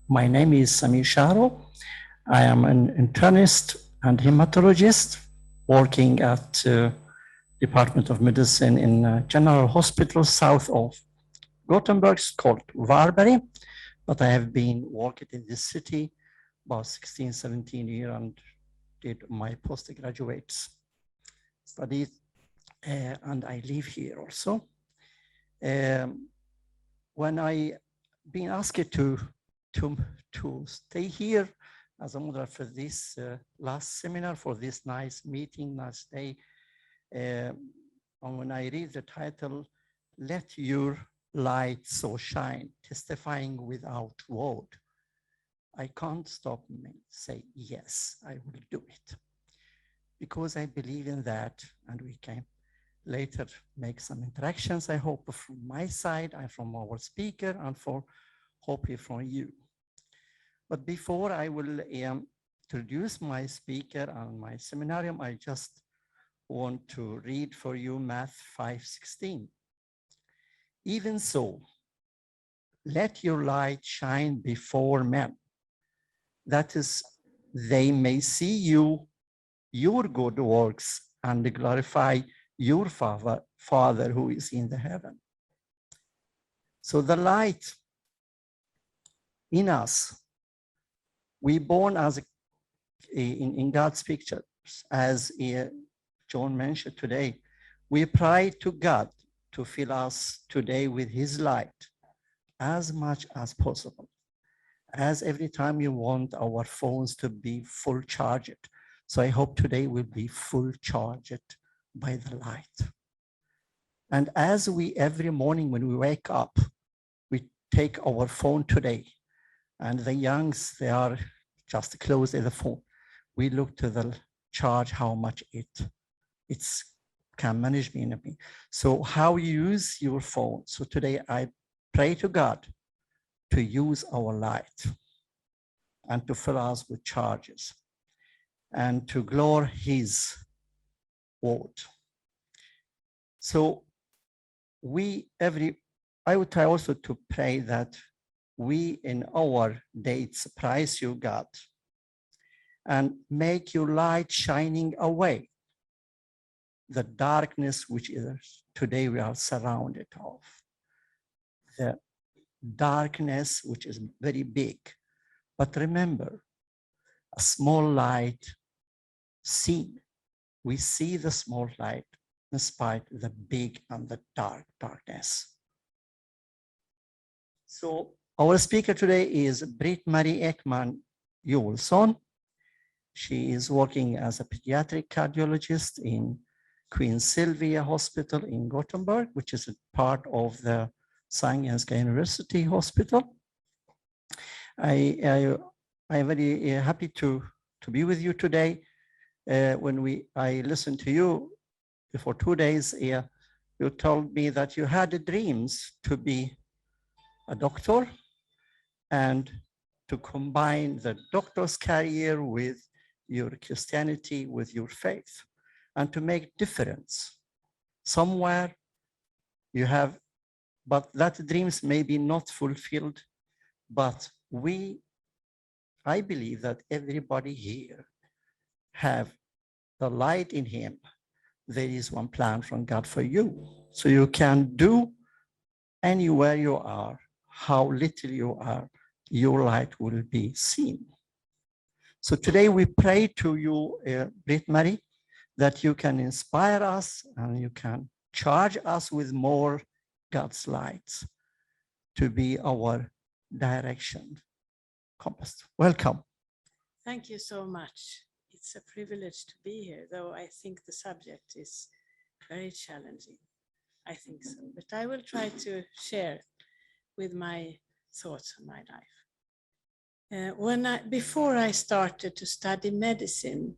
My name is Samir Sharo. I am an internist and hematologist working at Department of Medicine in General Hospital south of Gothenburg, called Varberg. But I have been working in this city about 16, 17 years and did my postgraduate studies, and I live here also. When I been asked to stay here as a moderator for this last seminar, for this nice meeting, nice day, and when I read the title, "Let Your Light So Shine, Testifying Without Word," I can't stop me say, yes, I will do it. Because I believe in that, and we can later make some interactions, I hope, from my side and from our speaker, and for hopefully from you. But before I will introduce my speaker and my seminarium, I just want to read for you Math 5:16. Even so, let your light shine before men, that is, they may see your good works and glorify your Father who is in the heaven. So the light in us, we born as in God's picture, as John mentioned today. We pray to God to fill us today with his light as much as possible. As every time you want our phones to be full charged. So I hope today will be full charged by the light. And as we, every morning when we wake up, we take our phone today, and the youngs, they are just close to the phone. We look to the charge, how much it's can manage me. So how you use your phone. So today I pray to God to use our light and to fill us with charges and to glory his word. So I would try also to pray that we in our dates praise you, God, and make your light shining away the darkness which is today we are surrounded of. The darkness which is very big. But remember, a small light seen. We see the small light despite the big and the darkness. So our speaker today is Britt-Mari Joelsson. She is working as a pediatric cardiologist in Queen Sylvia Hospital in Gothenburg, which is a part of the Sahlgrenska University Hospital. I'm very happy to be with you today. When I listened to you before 2 days, you told me that you had dreams to be a doctor and to combine the doctor's career with your Christianity, with your faith, and to make difference. Somewhere you have, but that dreams may be not fulfilled, but I believe that everybody here have the light in him. There is one plan from God for you. So you can do anywhere you are, how little you are, your light will be seen. So today we pray to you, Britt-Marie, that you can inspire us and you can charge us with more God's lights to be our direction compass. Welcome. Thank you so much. It's a privilege to be here, though I think the subject is very challenging. I think so, but I will try to share with my thoughts on my life. Before I started to study medicine,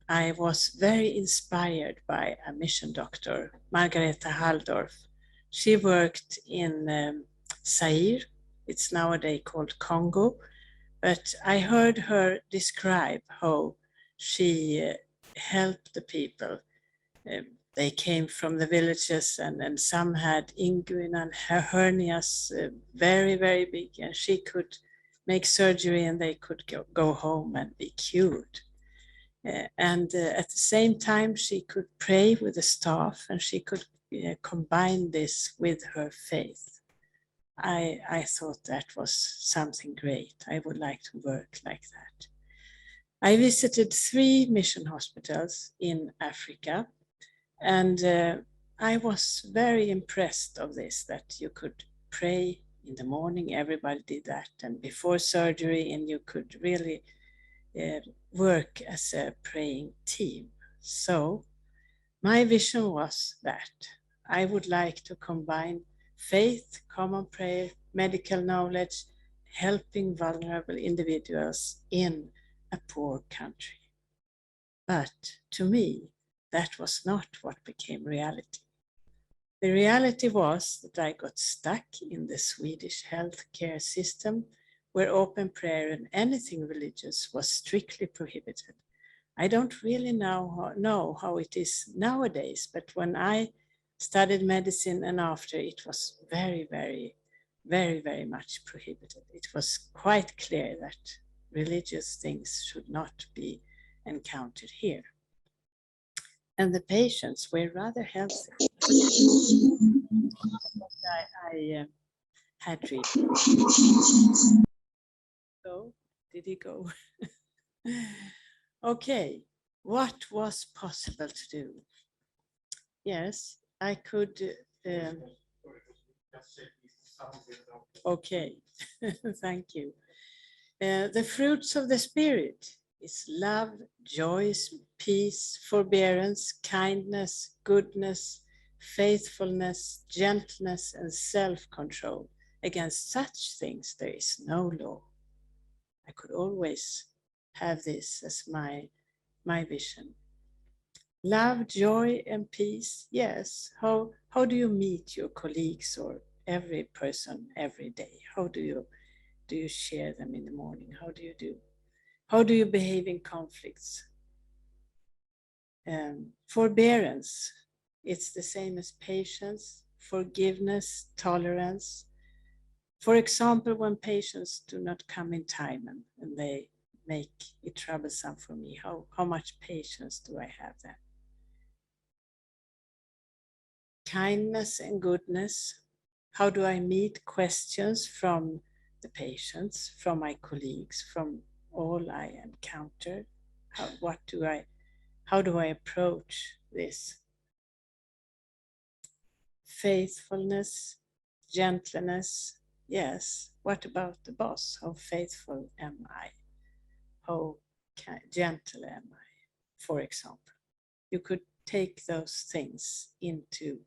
I was very inspired by a mission doctor, Margareta Halldorf. She worked in Zaire, it's nowadays called Congo, but I heard her describe how she helped the people. They came from the villages and some had inguinal hernias, very, very big, and she could make surgery and they could go home and be cured. And at the same time, she could pray with the staff, and she could combine this with her faith. I thought that was something great. I would like to work like that. I visited 3 mission hospitals in Africa, and I was very impressed of this, that you could pray in the morning, everybody did that, and before surgery, and you could really work as a praying team. So my vision was that I would like to combine faith, common prayer, medical knowledge, helping vulnerable individuals in a poor country. But to me, that was not what became reality. The reality was that I got stuck in the Swedish healthcare system, where open prayer and anything religious was strictly prohibited. I don't really know how it is nowadays, but when I studied medicine and after, it was very, very, very, very much prohibited. It was quite clear that religious things should not be encountered here. And the patients were rather healthy. I had treatment. So, did he go? Okay, what was possible to do? Yes, I could. Okay, thank you. The fruits of the Spirit is love, joy, peace, forbearance, kindness, goodness, faithfulness, gentleness, and self-control. Against such things there is no law. I could always have this as my vision. Love, joy, and peace. Yes. How do you meet your colleagues or every person every day? How do you share them in the morning? How do you behave in conflicts? Forbearance. It's the same as patience, forgiveness, tolerance. For example, when patients do not come in time and they make it troublesome for me, how much patience do I have then? Kindness and goodness. How do I meet questions from the patients, from my colleagues, from all I encounter? How do I approach this? Faithfulness, gentleness. Yes, what about the boss? How faithful am I? How gentle am I, for example? You could take those things into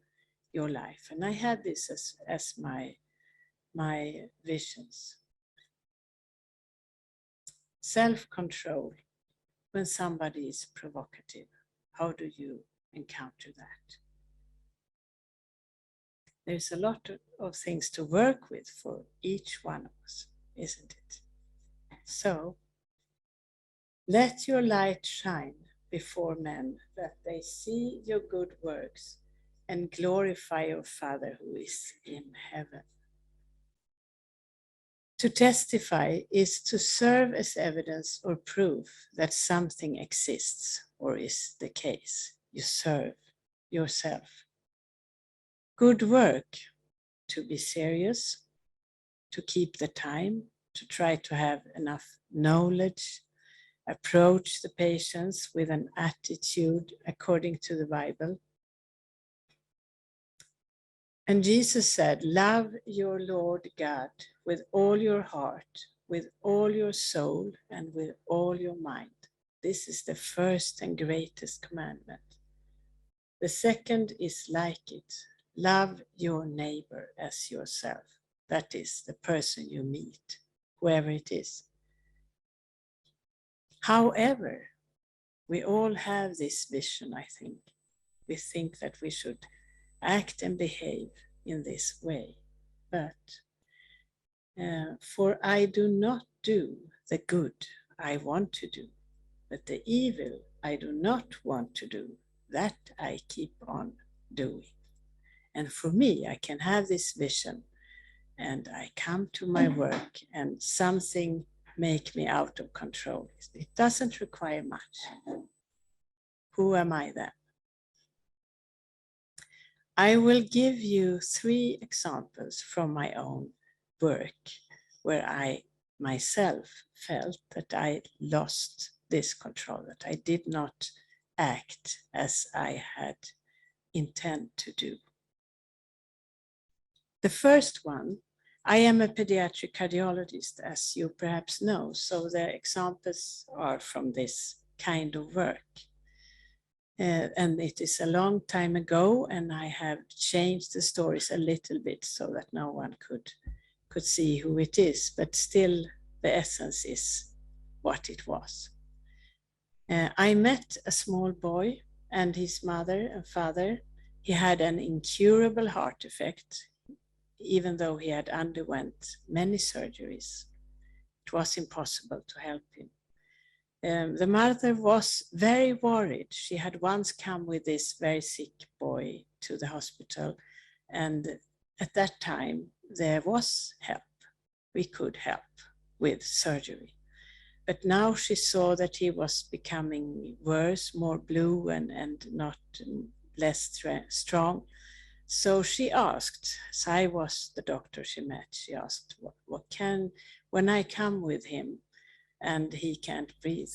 your life. And I had this as my visions. Self-control. When somebody is provocative, how do you encounter that? There's a lot of things to work with for each one of us, isn't it? So, let your light shine before men, that they see your good works and glorify your Father who is in heaven. To testify is to serve as evidence or proof that something exists or is the case. You serve yourself. Good work, to be serious, to keep the time, to try to have enough knowledge, approach the patients with an attitude according to the Bible. And Jesus said, love your Lord God with all your heart, with all your soul, and with all your mind. This is the first and greatest commandment. The second is like it. Love your neighbor as yourself. That is the person you meet, whoever it is. However, we all have this vision, I think. We think that we should act and behave in this way. But for I do not do the good I want to do, but the evil I do not want to do, that I keep on doing. And for me, I can have this vision and I come to my work and something make me out of control. It doesn't require much. Who am I then? I will give you 3 examples from my own work where I myself felt that I lost this control, that I did not act as I had intended to do. The first one, I am a pediatric cardiologist, as you perhaps know, so the examples are from this kind of work. And it is a long time ago, and I have changed the stories a little bit so that no one could see who it is, but still the essence is what it was. I met a small boy and his mother and father. He had an incurable heart defect, even though he had underwent many surgeries. It was impossible to help him. The mother was very worried. She had once come with this very sick boy to the hospital, and at that time there was help. We could help with surgery. But now she saw that he was becoming worse, more blue and not less strong. So she asked, so I was the doctor she met, she asked, when I come with him, and he can't breathe,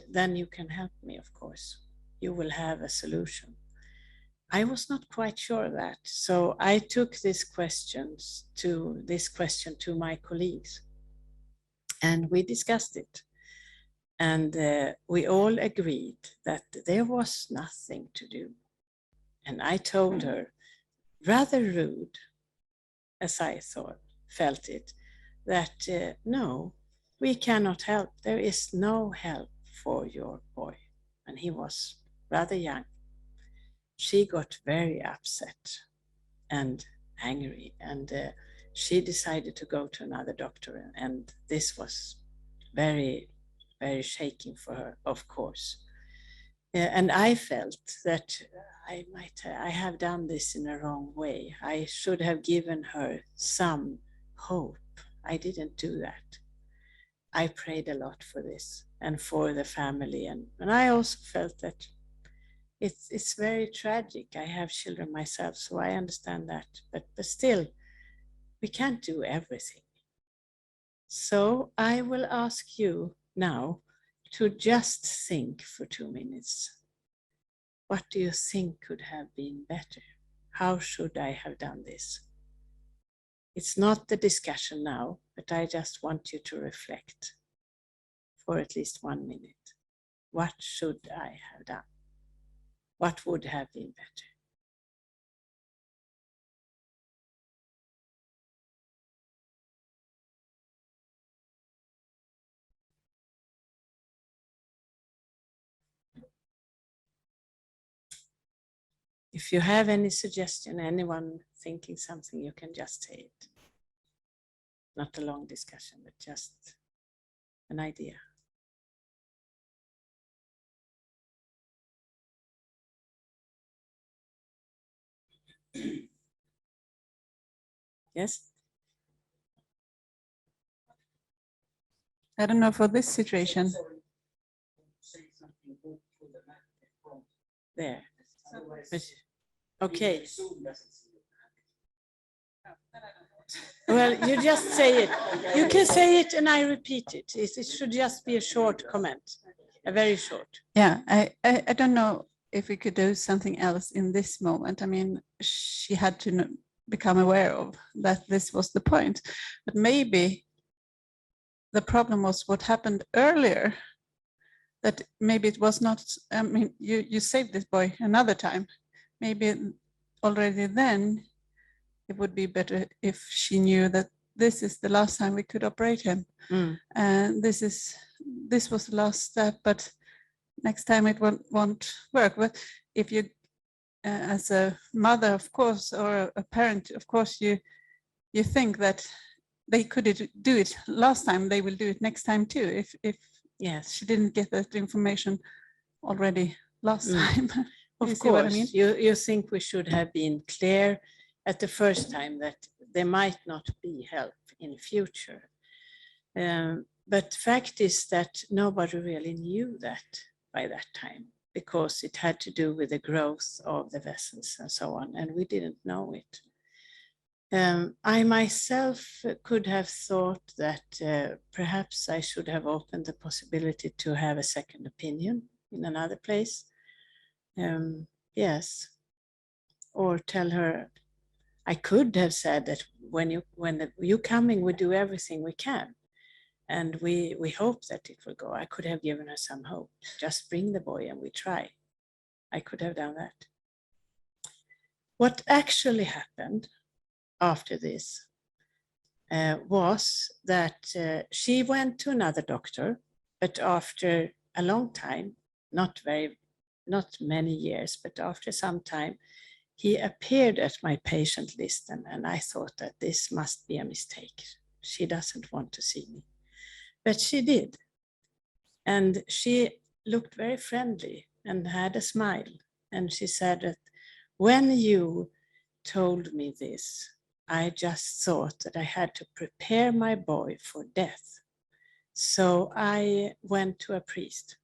then you can help me, of course. You will have a solution. I was not quite sure of that. So I took this question to my colleagues, and we discussed it. And we all agreed that there was nothing to do. And I told her, rather rude, as I felt it, that no, we cannot help. There is no help for your boy. And he was rather young. She got very upset and angry, and she decided to go to another doctor. And this was very, very shaking for her, of course. And I felt that I have done this in a wrong way. I should have given her some hope. I didn't do that. I prayed a lot for this and for the family. And I also felt that it's very tragic. I have children myself, so I understand that. But still, we can't do everything. So I will ask you now to just think for 2 minutes. What do you think could have been better? How should I have done this? It's not the discussion now, but I just want you to reflect for at least 1 minute. What should I have done? What would have been better? If you have any suggestion, anyone thinking something, you can just say it. Not a long discussion, but just an idea. Yes? I don't know for this situation. There. Okay. Well, you just say it. You can say it and I repeat it. It should just be a short comment, a very short. Yeah, I don't know if we could do something else in this moment. I mean, she had to become aware of that this was the point, but maybe the problem was what happened earlier, that maybe it was not, I mean, you saved this boy another time. Maybe already then it would be better if she knew that this is the last time we could operate him. And this was the last step, but next time it won't work. But if you, as a mother, of course, or a parent, of course, you think that they could do it last time, they will do it next time too. If yes, she didn't get that information already last time. Of course, I mean? You think we should have been clear at the first time that there might not be help in future. But fact is that nobody really knew that by that time, because it had to do with the growth of the vessels and so on, and we didn't know it. I myself could have thought that perhaps I should have opened the possibility to have a second opinion in another place. Yes, or tell her, I could have said that when you coming, we do everything we can. And we hope that it will go. I could have given her some hope. Just bring the boy and we try. I could have done that. What actually happened after this was that she went to another doctor, but after a long time, not many years, but after some time, he appeared at my patient list, and I thought that this must be a mistake. She doesn't want to see me. But she did. And she looked very friendly and had a smile. And she said that when you told me this, I just thought that I had to prepare my boy for death. So I went to a priest.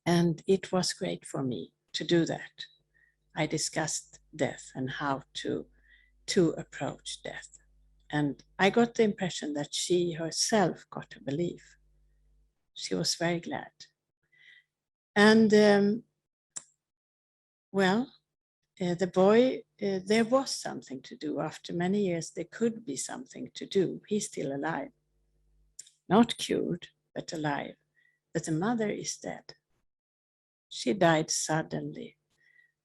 And it was great for me to do that. I discussed death and how to approach death. And I got the impression that she herself got a belief. She was very glad. And the boy, there was something to do. After many years, there could be something to do. He's still alive. Not cured, but alive. But the mother is dead. She died suddenly.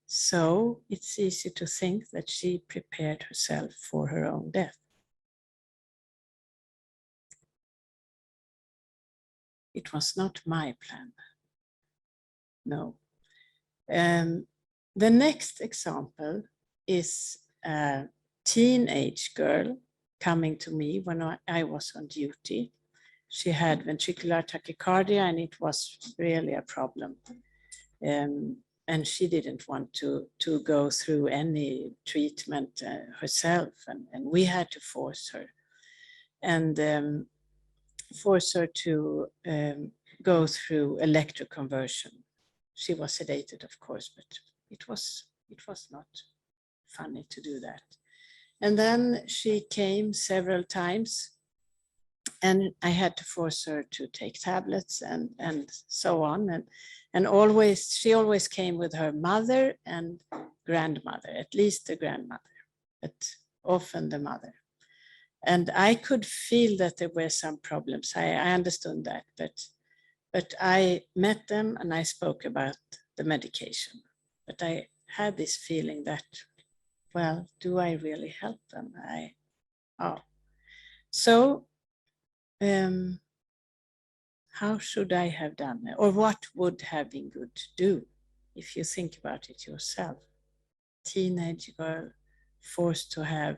So it's easy to think that she prepared herself for her own death. It was not my plan. No. The next example is a teenage girl coming to me when I was on duty. She had ventricular tachycardia and it was really a problem. And she didn't want to go through any treatment herself, and we had to force her. And force her to go through electroconversion. She was sedated, of course, but it was not funny to do that. And then she came several times, and I had to force her to take tablets and so on. And she always came with her mother and grandmother, at least the grandmother, but often the mother. And I could feel that there were some problems. I understood that, but I met them and I spoke about the medication. But I had this feeling that, well, do I really help them? So how should I have done it? Or what would have been good to do if you think about it yourself? Teenage girl forced to have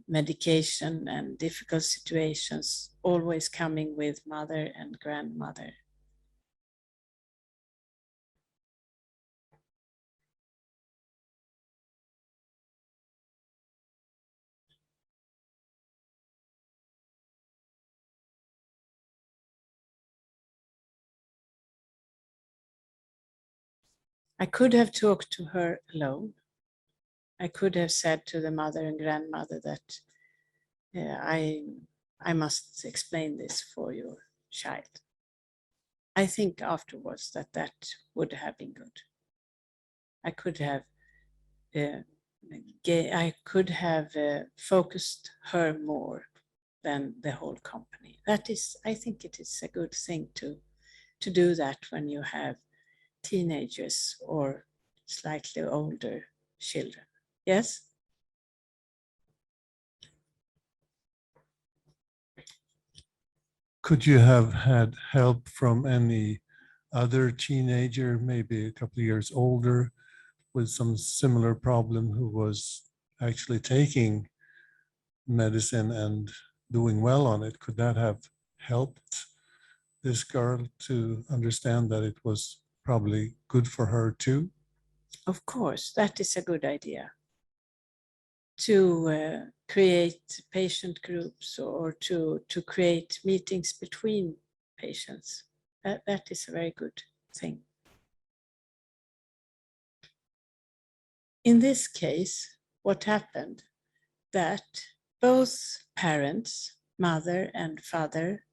medication and difficult situations, always coming with mother and grandmother. I could have talked to her alone. I could have said to the mother and grandmother that I must explain this for your child. I think afterwards that would have been good. I could have focused her more than the whole company. I think it is a good thing to do that when you have teenagers or slightly older children. Yes? Could you have had help from any other teenager, maybe a couple of years older, with some similar problem who was actually taking medicine and doing well on it? Could that have helped this girl to understand that it was probably good for her too? Of course, that is a good idea. to create patient groups or to create meetings between patients. That is a very good thing. In this case, what happened that both parents, mother and father,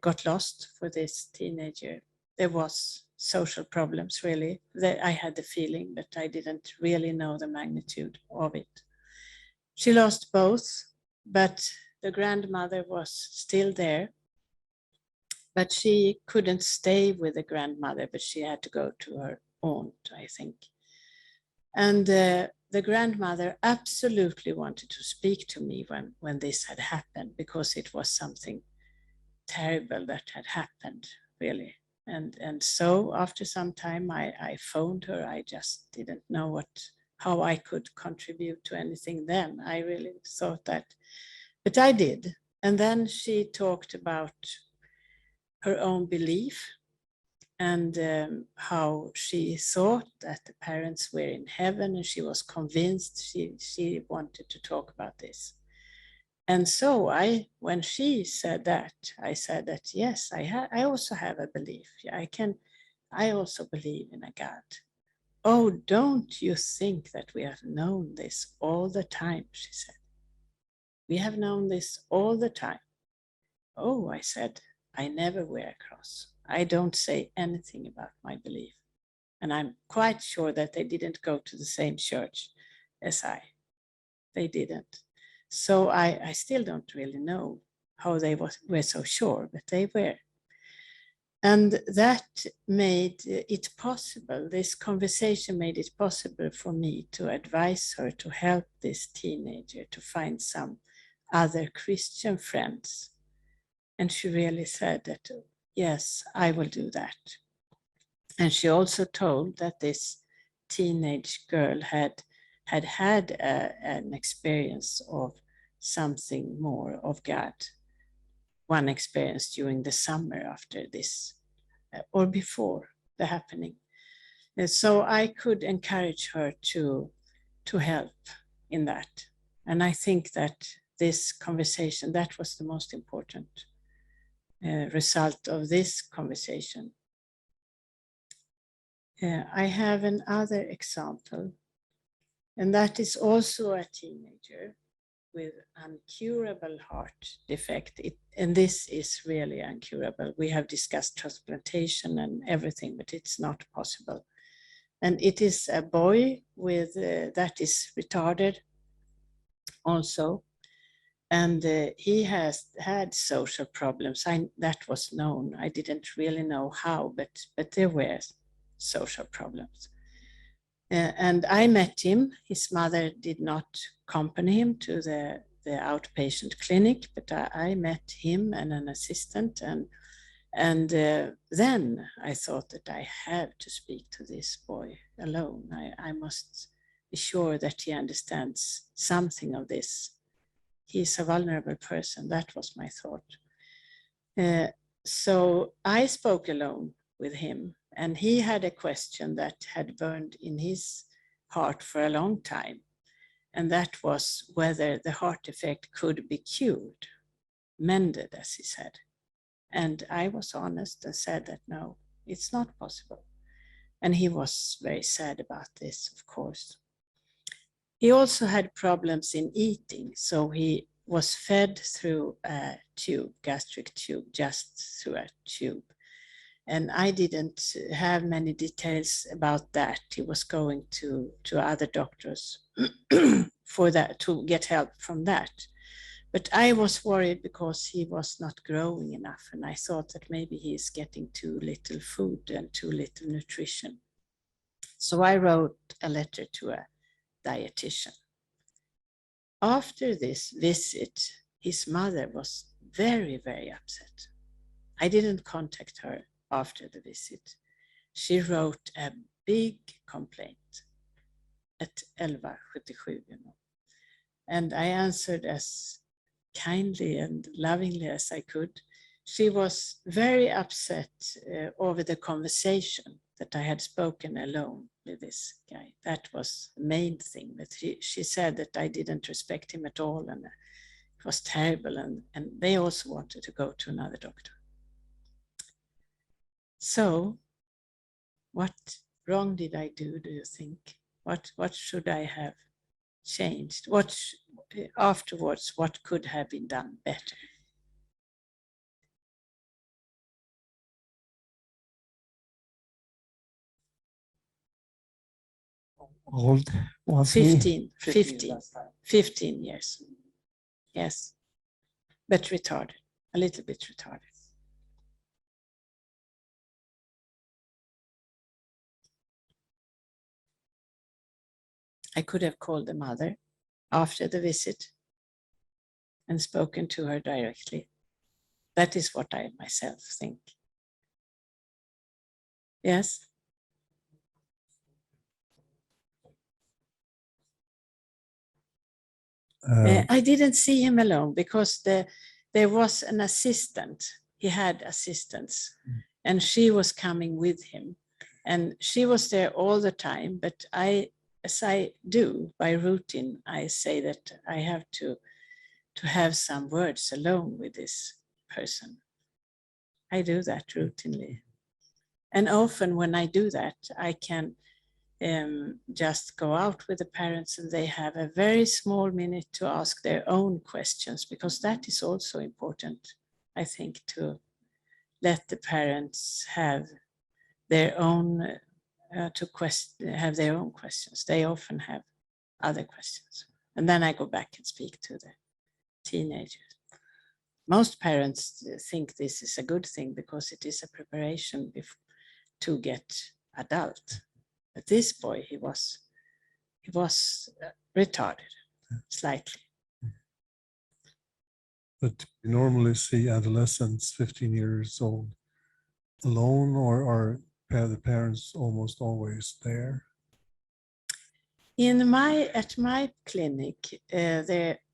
got lost for this teenager. There was social problems, really. I had the feeling, but I didn't really know the magnitude of it. She lost both, but the grandmother was still there. But she couldn't stay with the grandmother, but she had to go to her aunt, I think. And the grandmother absolutely wanted to speak to me when this had happened, because it was something terrible that had happened, really. And so after some time, I phoned her. I just didn't know how I could contribute to anything then. I really thought that, but I did. And then she talked about her own belief and how she thought that the parents were in heaven, and she was convinced she wanted to talk about this. And so when she said that, I said that, yes, I also have a belief. I also believe in a God. Oh, don't you think that we have known this all the time, she said. We have known this all the time. Oh, I said, I never wear a cross. I don't say anything about my belief. And I'm quite sure that they didn't go to the same church as I. They didn't. So I still don't really know how they were so sure, but they were. And that made it possible, this conversation made it possible for me to advise her to help this teenager to find some other Christian friends. And she really said that, yes, I will do that. And she also told that this teenage girl had an experience of something more of God, one experience during the summer after this, or before the happening. And so I could encourage her to help in that. And I think that this conversation, that was the most important result of this conversation. I have another example, and that is also a teenager with uncurable heart defect. And this is really uncurable. We have discussed transplantation and everything, but it's not possible. And it is a boy with that is retarded also. And he has had social problems. That was known. I didn't really know how, but there were social problems. And I met him. His mother did not accompany him to the outpatient clinic, but I met him and an assistant. And then I thought that I have to speak to this boy alone. I must be sure that he understands something of this. He's a vulnerable person. That was my thought. So I spoke alone with him, and he had a question that had burned in his heart for a long time. And that was whether the heart defect could be cured, mended, as he said. And I was honest and said that no, it's not possible. And he was very sad about this, of course. He also had problems in eating, so he was fed through a tube, gastric tube, just through a tube. And I didn't have many details about that. He was going to other doctors for that, to get help from that. But I was worried because he was not growing enough, and I thought that maybe he is getting too little food and too little nutrition. So I wrote a letter to a dietitian. After this visit, his mother was very, very upset. I didn't contact her after the visit. She wrote a big complaint at 1177, and I answered as kindly and lovingly as I could. She was very upset over the conversation that I had spoken alone with this guy. That was the main thing. But she said that I didn't respect him at all, and it was terrible. And they also wanted to go to another doctor. So what wrong did I do you think? What should I have changed? Afterwards, what could have been done better? Old was he? 15 years. Yes, but retarded, a little bit retarded. I could have called the mother after the visit and spoken to her directly. That is what I myself think. Yes. I didn't see him alone because there was an assistant. He had assistants, and she was coming with him, and she was there all the time. But as I do by routine, I say that I have to have some words alone with this person. I do that routinely, and often when I do that, I can just go out with the parents and they have a very small minute to ask their own questions, because that is also important, I think, to let the parents have their own have their own questions. They often have other questions, and then I go back and speak to the teenagers. Most parents think this is a good thing because it is a preparation to get adult. But this boy, he was retarded, slightly. But you normally see adolescents 15 years old alone, or are the parents almost always there? At my clinic,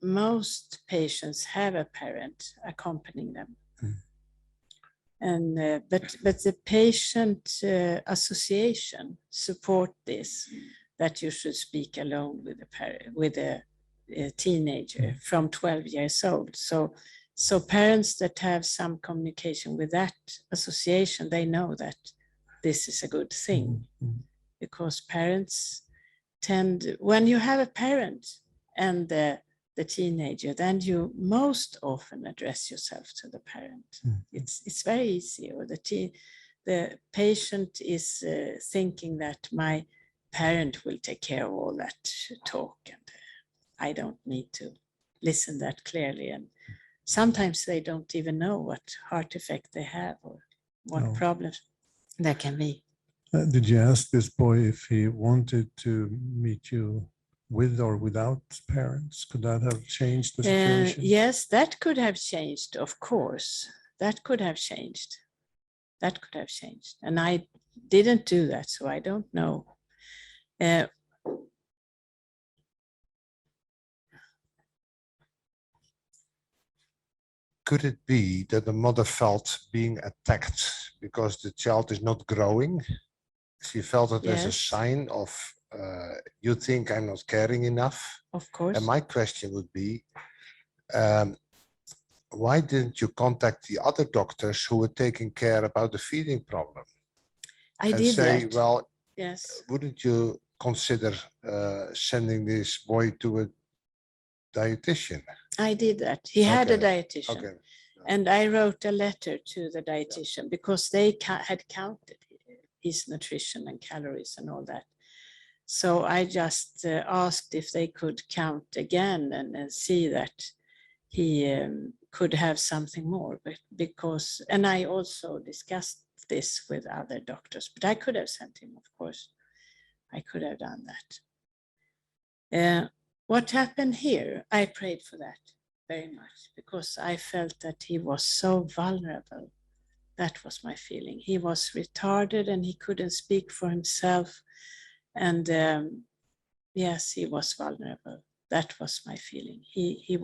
most patients have a parent accompanying them. And but the patient association support this, that you should speak alone with a teenager from 12 years old. So parents that have some communication with that association, they know that this is a good thing, because parents tend, when you have a parent and the teenager, then you most often address yourself to the parent. It's very easy, or the patient is thinking that my parent will take care of all that talk, and I don't need to listen that clearly. And sometimes they don't even know what heart effect they have or what problems there can be. Did you ask this boy if he wanted to meet you with or without parents? Could that have changed the situation? Yes, that could have changed, of course. That could have changed. That could have changed. And I didn't do that, so I don't know. Could it be that the mother felt being attacked because the child is not growing? She felt it as a sign of, you think I'm not caring enough? Of course. And my question would be, why didn't you contact the other doctors who were taking care about the feeding problem? I did say, that. well, yes. Wouldn't you consider sending this boy to a dietitian? I did that. He had a dietitian. Okay. And I wrote a letter to the dietitian because they had counted his nutrition and calories and all that. So I just asked if they could count again and see that he could have something more, but because, and I also discussed this with other doctors, but I could have sent him, of course. I could have done that. What happened here, I prayed for that very much because I felt that he was so vulnerable. That was my feeling. He was retarded and he couldn't speak for himself. And yes, he was vulnerable. That was my feeling. He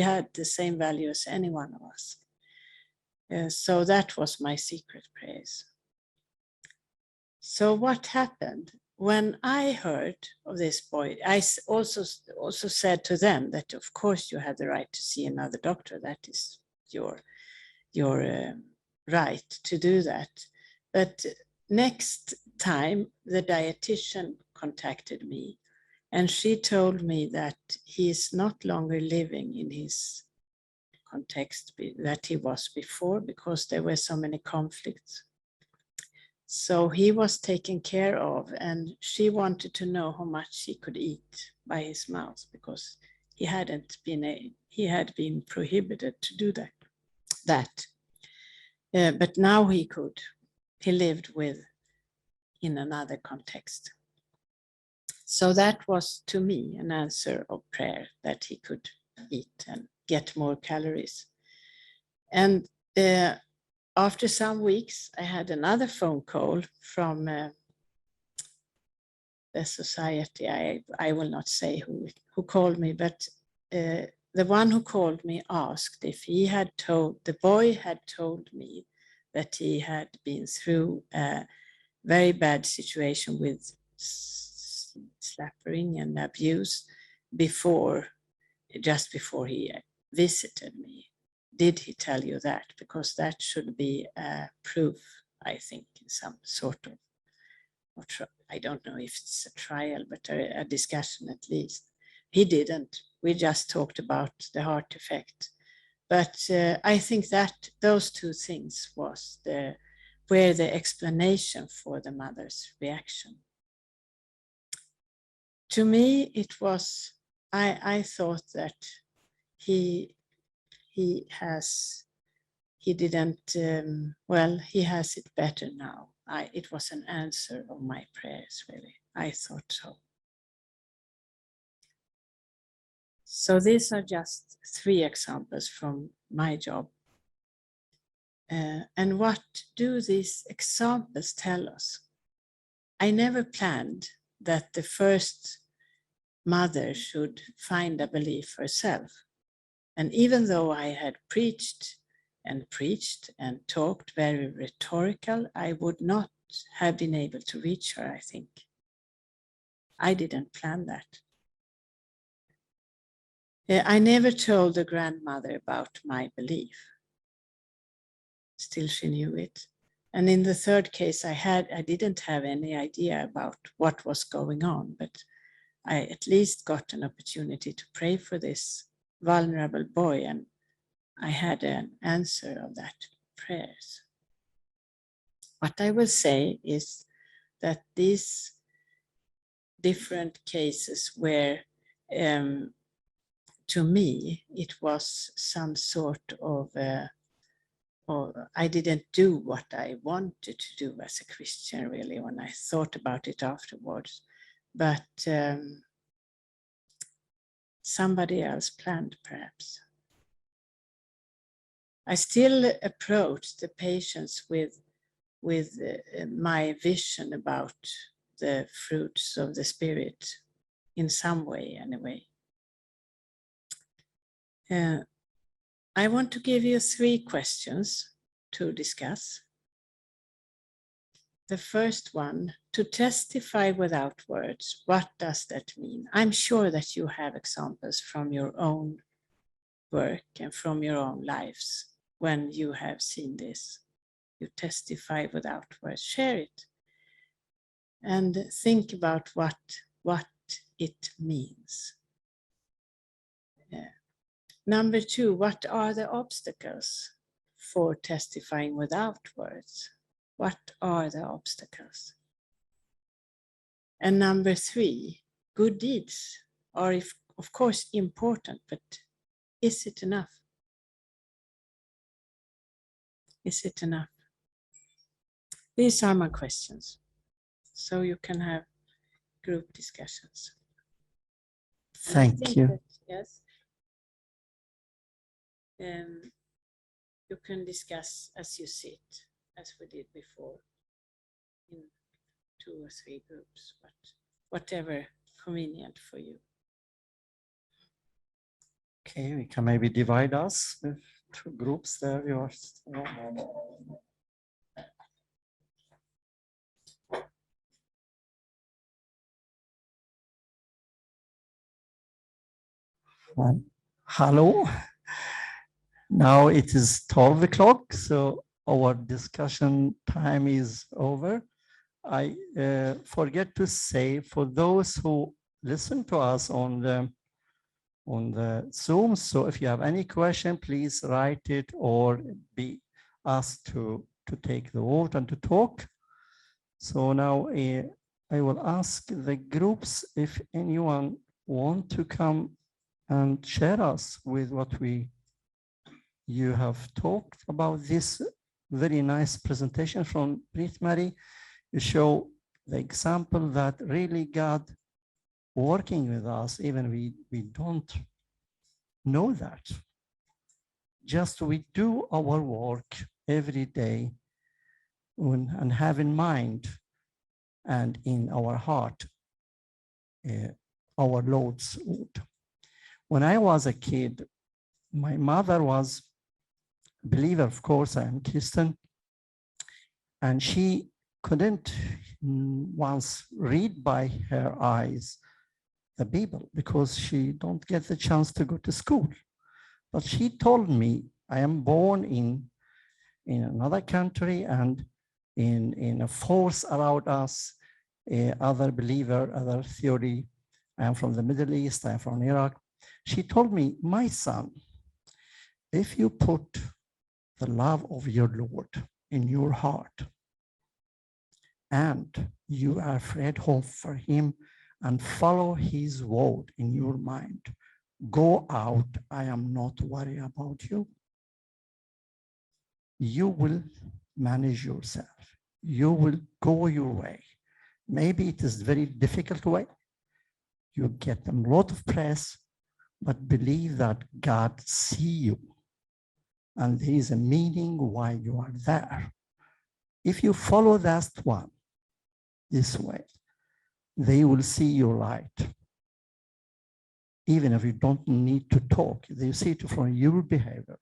had the same value as any one of us. So that was my secret praise. So what happened? when I heard of this boy, I also said to them that, of course, you have the right to see another doctor. That is your right to do that. But next time, the dietitian contacted me, and she told me that he is not longer living in his context that he was before, because there were so many conflicts. So he was taken care of, and she wanted to know how much he could eat by his mouth, because he had been prohibited to do that. But now he could. He lived in another context. So that was, to me, an answer of prayer, that he could eat and get more calories. And after some weeks, I had another phone call from the society. I will not say who called me, but the one who called me asked if the boy had told me that he had been through a very bad situation with slapping and abuse just before he visited me. Did he tell you that? Because that should be a proof, I think, in some sort of, I don't know if it's a trial, but a discussion at least. He didn't. We just talked about the heart effect. But I think that those two things were the explanation for the mother's reaction. To me, it was, I thought that he has it better now. It was an answer of my prayers, really. I thought so. So these are just 3 examples from my job. And what do these examples tell us? I never planned that the first mother should find a belief herself. And even though I had preached and talked very rhetorical, I would not have been able to reach her, I think. I didn't plan that. I never told the grandmother about my belief. Still, she knew it. And in the 3rd case, I didn't have any idea about what was going on, but I at least got an opportunity to pray for this vulnerable boy, and I had an answer of that prayers. What I will say is that these different cases were, to me, it was some sort of, I didn't do what I wanted to do as a Christian, really, when I thought about it afterwards. But somebody else planned, perhaps. I still approached the patients with my vision about the fruits of the Spirit in some way, anyway. I want to give you 3 questions to discuss. The first one, to testify without words. What does that mean? I'm sure that you have examples from your own work and from your own lives when you have seen this. You testify without words. Share it and think about what it means. Number 2, what are the obstacles for testifying without words? What are the obstacles? And number 3, good deeds are, of course, important, but is it enough? Is it enough? These are my questions, so you can have group discussions. Thank you. Yes. You can discuss as you sit, as we did before, in 2 or 3 groups, but whatever convenient for you. Okay, we can maybe divide us with 2 groups there. Yours. Hello. Now it is 12 o'clock, so our discussion time is over. I forget to say, for those who listen to us on the Zoom, so if you have any question, please write it or be asked to take the vote and to talk. So now I will ask the groups if anyone want to come and share us with what you have talked about this very nice presentation from Britt-Marie. You show the example that really God working with us, even we don't know that. Just we do our work every day and have in mind and in our heart our Lord's word. When I was a kid, my mother was a believer, of course, I am Christian, and she couldn't once read by her eyes the Bible because she don't get the chance to go to school. But she told me, I am born in another country and in a force around us, other believer, other theory. I am from the Middle East, I am from Iraq. She told me, my son, if you put the love of your Lord in your heart and you are afraid of for him and follow his word in your mind, go out, I am not worried about you. You will manage yourself. You will go your way. Maybe it is a very difficult way. You get a lot of press, but believe that God sees you. And there is a meaning why you are there. If you follow that one this way, they will see your light. Even if you don't need to talk, they see it from your behavior,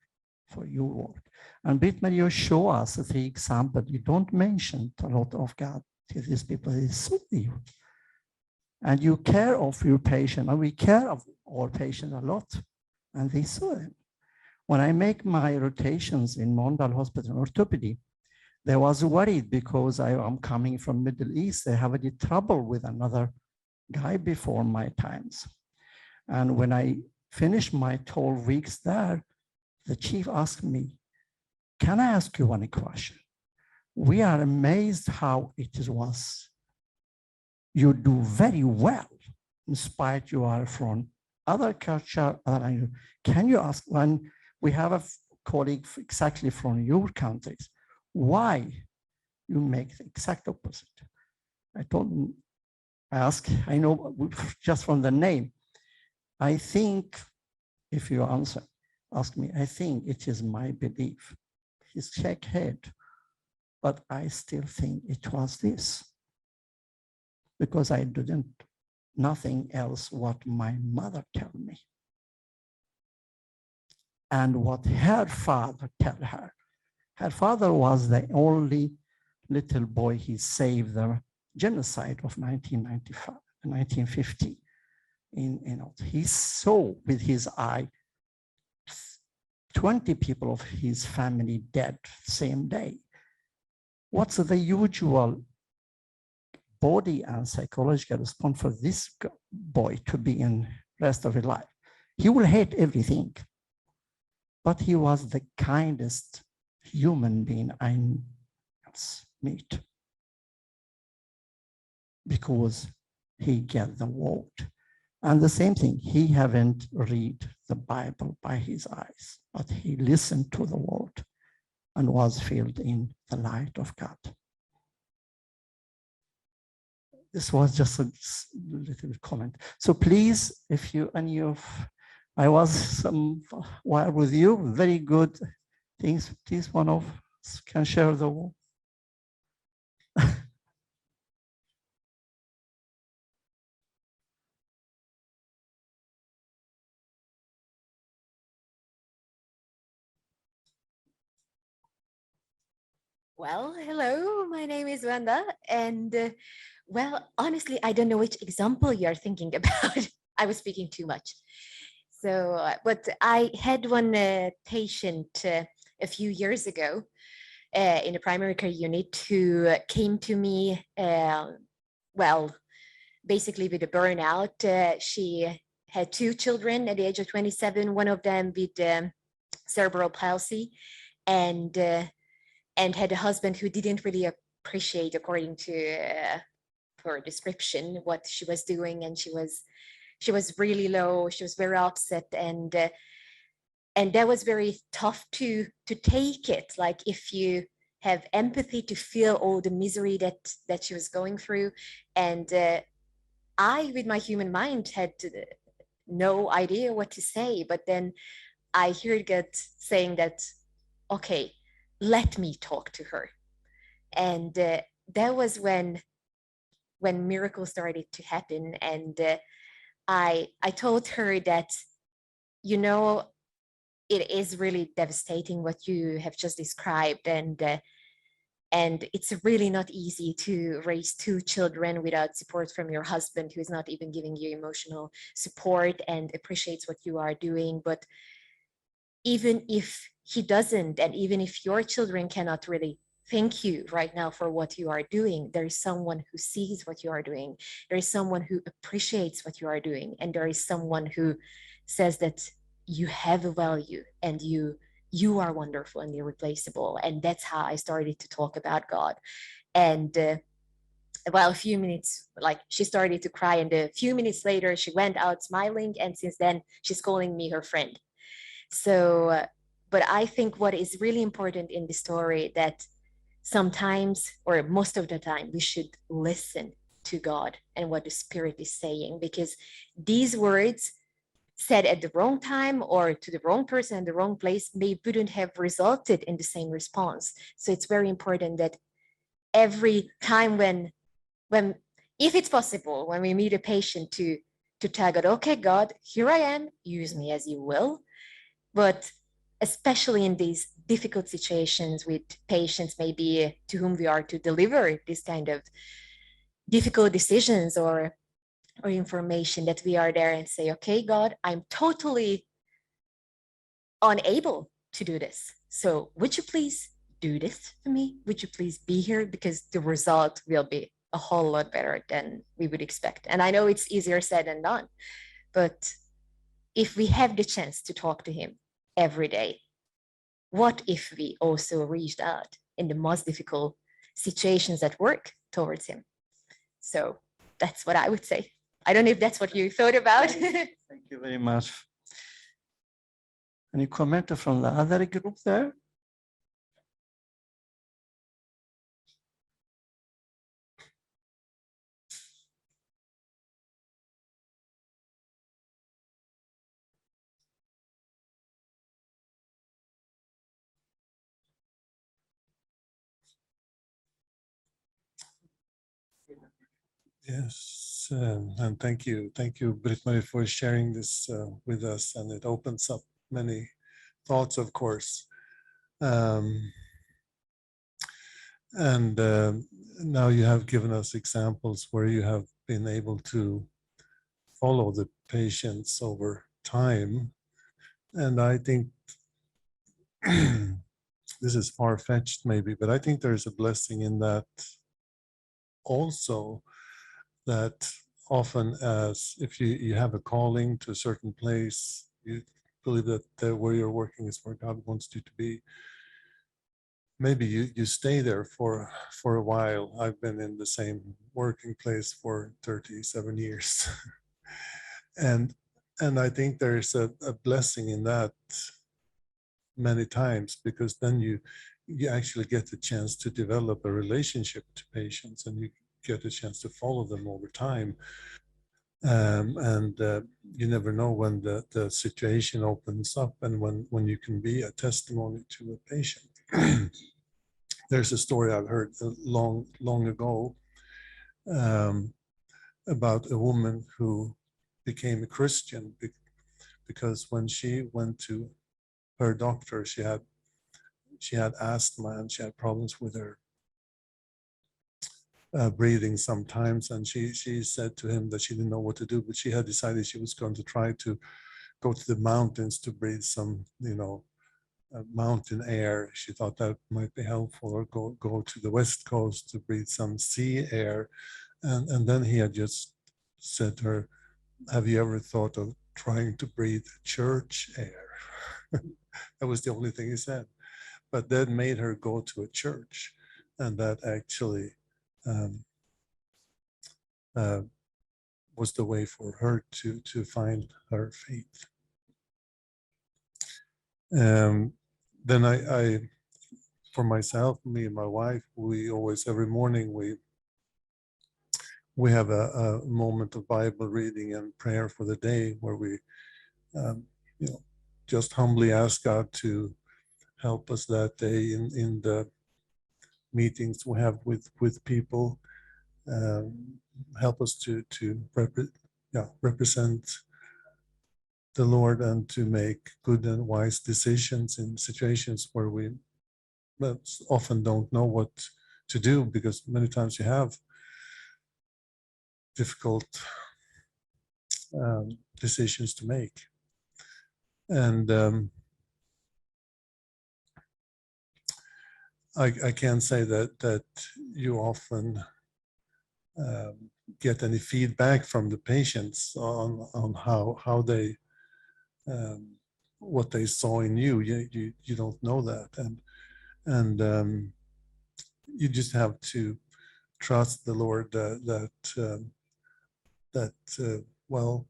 for your work. And Britt-Marie show us the example. You don't mention a lot of God to these people. They saw you. And you care of your patient, and we care of our patient a lot. And they saw them. When I make my rotations in Mondal Hospital Orthopedy, they was worried because I am coming from Middle East. They have any trouble with another guy before my times. And when I finished my 12 weeks there, the chief asked me, can I ask you one question? We are amazed how it was. You do very well, in spite you are from other culture, other language. Can you ask, when we have a colleague exactly from your countries, why you make the exact opposite? I told him, I know just from the name, I think, if you ask me, I think it is my belief. He shake head, but I still think it was this. Because I didn't, nothing else what my mother told me. And what her father told her. Her father was the only little boy he saved the genocide of 1995, 1950. He saw with his eye 20 people of his family dead same day. What's the usual body and psychological response for this boy to be in rest of his life? He will hate everything, but he was the kindest human being I meet because he get the word. And the same thing, he haven't read the Bible by his eyes, but he listened to the word and was filled in the light of God. This was just a little comment. So please, if you, I was some while with you, very good things, please one of us can share the word. Well, hello, my name is Wanda, and well, honestly, I don't know which example you're thinking about. I was speaking too much. So, but I had one patient a few years ago in the primary care unit who came to me, well, basically with a burnout. She had 2 children at the age of 27, one of them with cerebral palsy, and had a husband who didn't really appreciate, according to her description, what she was doing, and she was really low. She was very upset, and that was very tough to take it. Like, if you have empathy to feel all the misery that she was going through, and I, with my human mind, had no idea what to say. But then I heard God saying that, okay, let me talk to her. And that was when miracles started to happen. And I told her that, you know, it is really devastating what you have just described. And it's really not easy to raise 2 children without support from your husband, who is not even giving you emotional support and appreciates what you are doing. But even if he doesn't, and even if your children cannot really thank you right now for what you are doing, there is someone who sees what you are doing. There is someone who appreciates what you are doing. And there is someone who says that you have a value, and you are wonderful and irreplaceable. And that's how I started to talk about God. And well, a few minutes, like, she started to cry, and a few minutes later she went out smiling, and since then she's calling me her friend. So but I think what is really important in the story, that sometimes, or most of the time, we should listen to God and what the Spirit is saying, because these words said at the wrong time or to the wrong person in the wrong place, they wouldn't have resulted in the same response. So it's very important that every time when if it's possible, when we meet a patient, to tell God, okay, God, here I am, use me as you will. But especially in these difficult situations with patients, maybe to whom we are to deliver this kind of difficult decisions or information, that we are there and say, okay, God, I'm totally unable to do this. So would you please do this for me? Would you please be here? Because the result will be a whole lot better than we would expect. And I know it's easier said than done, but if we have the chance to talk to him every day, what if we also reached out in the most difficult situations at work towards him? So that's what I would say. I don't know if that's what you thought about. Thank you very much. Any comment from the other group there? Yes, and thank you, Britt-Marie, for sharing this with us, and it opens up many thoughts, of course. And now you have given us examples where you have been able to follow the patients over time, and I think this is far-fetched maybe, but I think there's a blessing in that also, that often, as if you have a calling to a certain place, you believe that where you're working is where God wants you to be. Maybe you stay there for a while. I've been in the same working place for 37 years. and I think there's a blessing in that many times, because then you actually get the chance to develop a relationship to patients, and you get a chance to follow them over time. And you never know when the situation opens up, and when you can be a testimony to a patient. There's a story I've heard long ago about a woman who became a Christian because when she went to her doctor, she had asthma, and she had problems with her breathing sometimes, and she said to him that she didn't know what to do, but she had decided she was going to try to go to the mountains to breathe some, mountain air. She thought that might be helpful, or go to the West Coast to breathe some sea air. And then he had just said to her, have you ever thought of trying to breathe church air? That was the only thing he said. But that made her go to a church, and that actually was the way for her to find her faith. Then I, for myself, me and my wife, we always, every morning, we have a moment of Bible reading and prayer for the day, where we, just humbly ask God to help us that day in the meetings we have with people, help us to represent the Lord and to make good and wise decisions in situations where we often don't know what to do, because many times you have difficult decisions to make. And I can't say that you often get any feedback from the patients on how they what they saw in you. You don't know that, and you just have to trust the Lord that well,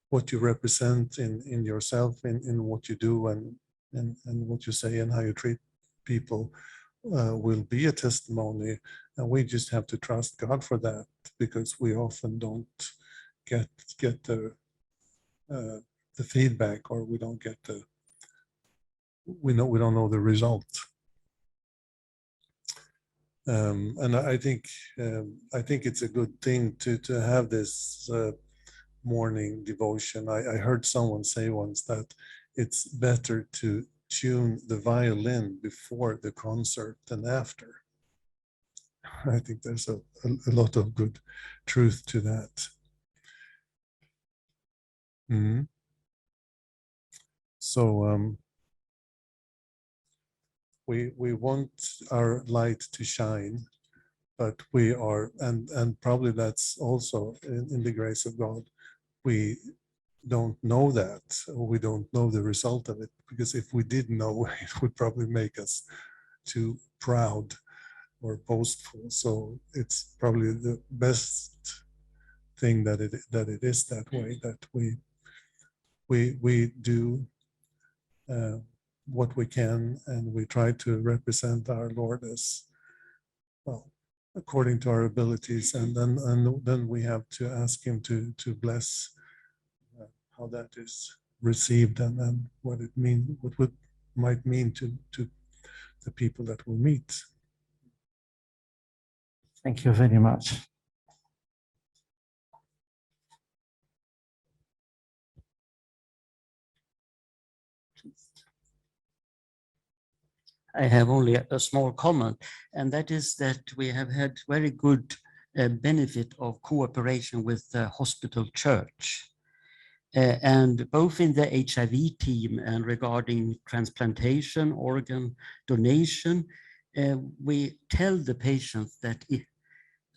what you represent in yourself, in what you do, and what you say and how you treat people will be a testimony, and we just have to trust God for that, because we often don't get the feedback, or we don't get we don't know the result. And I think it's a good thing to have this morning devotion. I heard someone say once that it's better to tune the violin before the concert than after. I think there's a lot of good truth to that. Mm-hmm. So we want our light to shine, but we are, and probably that's also in the grace of God, we don't know that, or we don't know the result of it, because if we did know, it would probably make us too proud or boastful. So it's probably the best thing that it is that way, that we do what we can, and we try to represent our Lord as well, according to our abilities, and then we have to ask Him to bless how that is received, and then what it might mean to the people that we meet. Thank you very much. I have only a small comment, and that is that we have had very good benefit of cooperation with the hospital church. And both in the HIV team and regarding transplantation, organ donation, we tell the patients that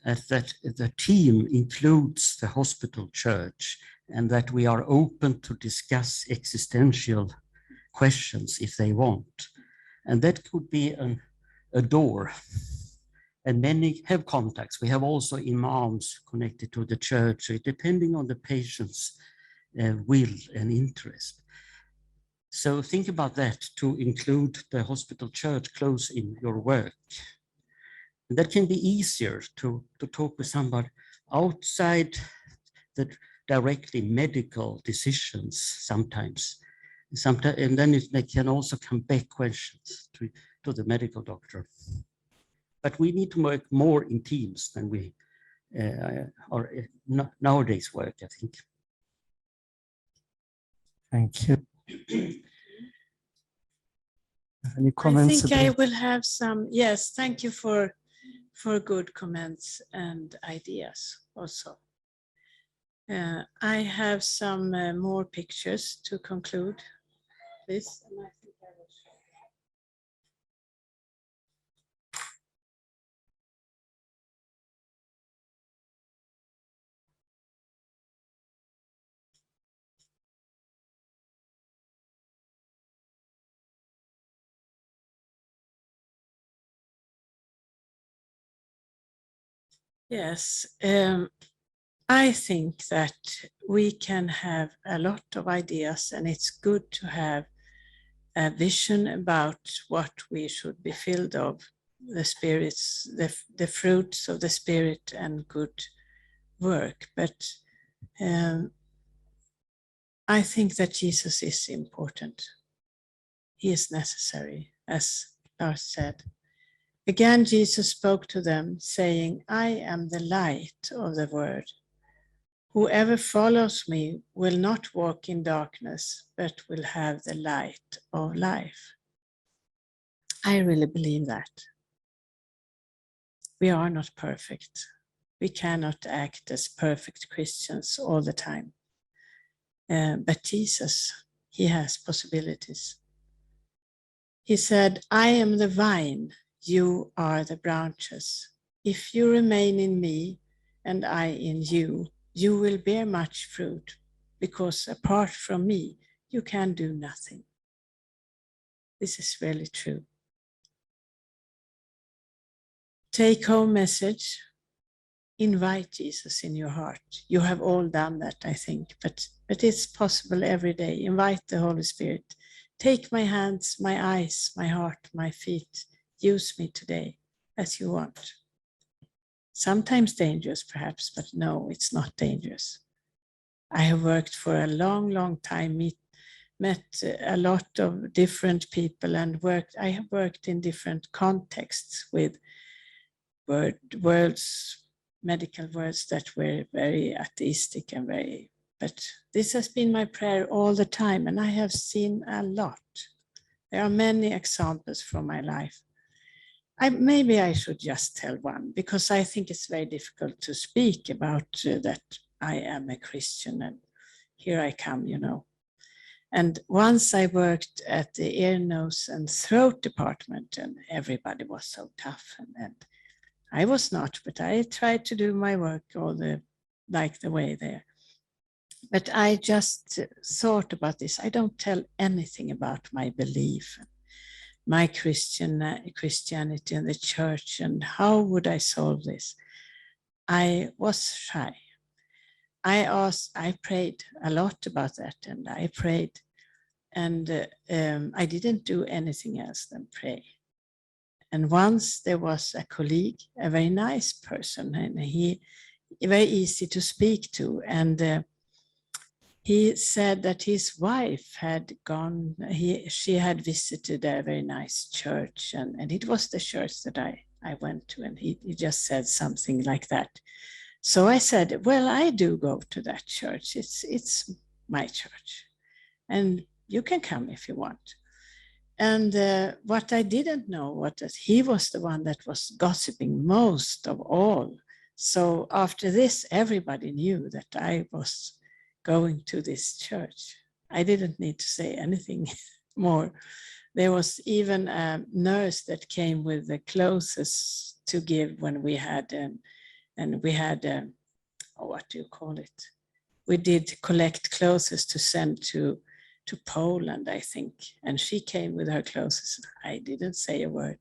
that the team includes the hospital church, and that we are open to discuss existential questions if they want. And that could be a door. And many have contacts. We have also imams connected to the church, depending on the patient's will and interest. So think about that, to include the hospital church close in your work. And that can be easier to talk with somebody outside the directly medical decisions sometimes. And then they can also come back questions to the medical doctor. But we need to work more in teams than we nowadays work, I think. Thank you. Any comments? I think I will have some, yes, thank you for good comments and ideas also. I have some more pictures to conclude this. And I think I will show you. Yes, I think that we can have a lot of ideas, and it's good to have a vision about what we should be filled of, the spirits, the fruits of the spirit and good work. But I think that Jesus is important. He is necessary, as Lars said. Again, Jesus spoke to them, saying, I am the light of the world. Whoever follows me will not walk in darkness, but will have the light of life. I really believe that. We are not perfect. We cannot act as perfect Christians all the time. But Jesus, he has possibilities. He said, I am the vine, you are the branches. If you remain in me and I in you, you will bear much fruit, because apart from me, you can do nothing. This is really true. Take home message. Invite Jesus in your heart. You have all done that, I think, but it's possible every day. Invite the Holy Spirit. Take my hands, my eyes, my heart, my feet. Use me today as you want. Sometimes dangerous, perhaps, but no, it's not dangerous. I have worked for a long, long time, met a lot of different people and I have worked in different contexts with medical words that were very atheistic and but this has been my prayer all the time, and I have seen a lot. There are many examples from my life. Maybe I should just tell one, because I think it's very difficult to speak about that I am a Christian and here I come, you know. And once I worked at the ear, nose and throat department, and everybody was so tough, and I was not, but I tried to do my work like the way there. But I just thought about this. I don't tell anything about my belief, my Christianity and the church, and how would I solve this? I was shy. I prayed a lot about that, and I prayed, and I didn't do anything else than pray. And once there was a colleague, a very nice person, and he very easy to speak to, and he said that his wife had gone, she had visited a very nice church, and it was the church that I went to, and he just said something like that. So I said, well, I do go to that church. It's my church, and you can come if you want. And what I didn't know was that he was the one that was gossiping most of all. So after this, everybody knew that I was going to this church. I didn't need to say anything more. There was even a nurse that came with the clothes to give when we had, what do you call it? We did collect clothes to send to Poland, I think. And she came with her clothes. I didn't say a word.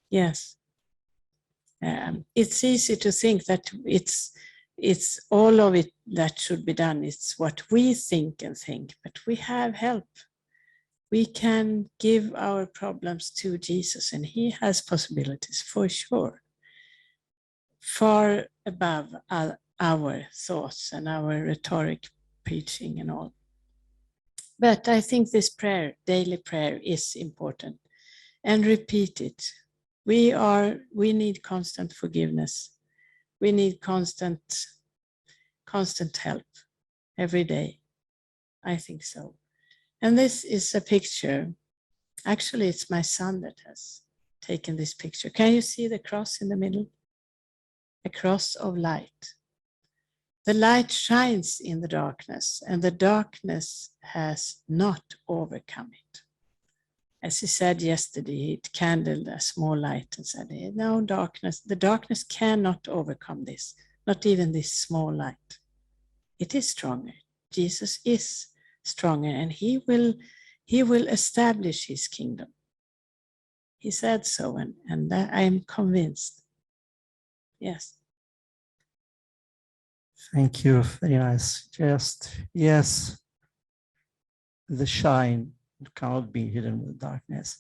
Yes. It's easy to think that it's all of it that should be done. It's what we think, but we have help. We can give our problems to Jesus, and he has possibilities for sure, far above our thoughts and our rhetoric, preaching and all. But I think this prayer, daily prayer, is important, and repeat it. We need constant forgiveness. We need constant help every day. I think so. And this is a picture. Actually, it's my son that has taken this picture. Can you see the cross in the middle? a cross of light. The light shines in the darkness, and the darkness has not overcome it. As he said yesterday, he kindled a small light and said, no darkness, the darkness cannot overcome this, not even this small light. It is stronger. Jesus is stronger, and he will establish his kingdom. He said so, and that I am convinced. Yes. Thank you. Very nice. Just, yes, the shine cannot be hidden with darkness.